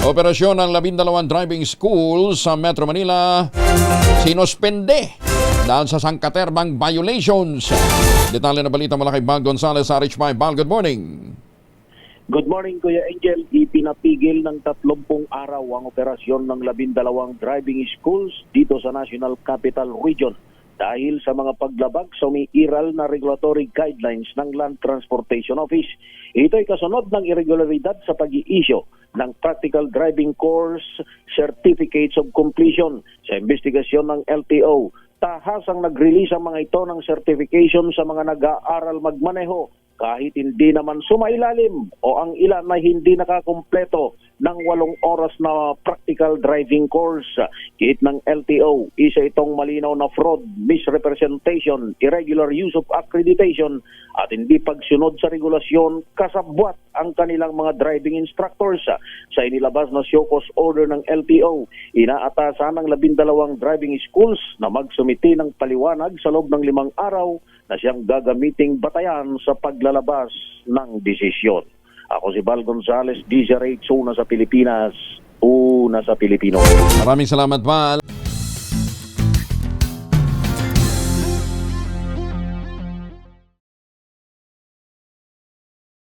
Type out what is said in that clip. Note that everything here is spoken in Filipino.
Operasyon ng 12 driving school sa Metro Manila sinuspende dahil sa sangkaterbang violations. Detalye na balita mula kay Bal Gonzales sa RH5. Bal, good morning. Good morning, Kuya Angel. Ipinapigil ng 30 araw ang operasyon ng 12 driving schools dito sa National Capital Region dahil sa mga paglabag sa umiiral na regulatory guidelines ng Land Transportation Office. Ito'y kasunod ng irregularidad sa pag-i-issue ng Practical Driving Course Certificates of Completion sa investigasyon ng LTO. Tahas ang nag-release ang mga ito ng certification sa mga nag-aaral magmaneho kahit hindi naman sumailalim o ang ilan na hindi nakakumpleto ng 8 oras na practical driving course. Kiit ng LTO, isa itong malinaw na fraud, misrepresentation, irregular use of accreditation at hindi pagsunod sa regulasyon kasabwat ang kanilang mga driving instructors. Sa inilabas na show cause order ng LTO, inaatasan ng 12 driving schools na magsumiti ng paliwanag sa loob ng 5 araw na siyang gagamiting batayan sa paglalabas ng desisyon. Ako si Bal Gonzales, DZRH, una sa Pilipinas, una sa Pilipino. Maraming salamat, Bal.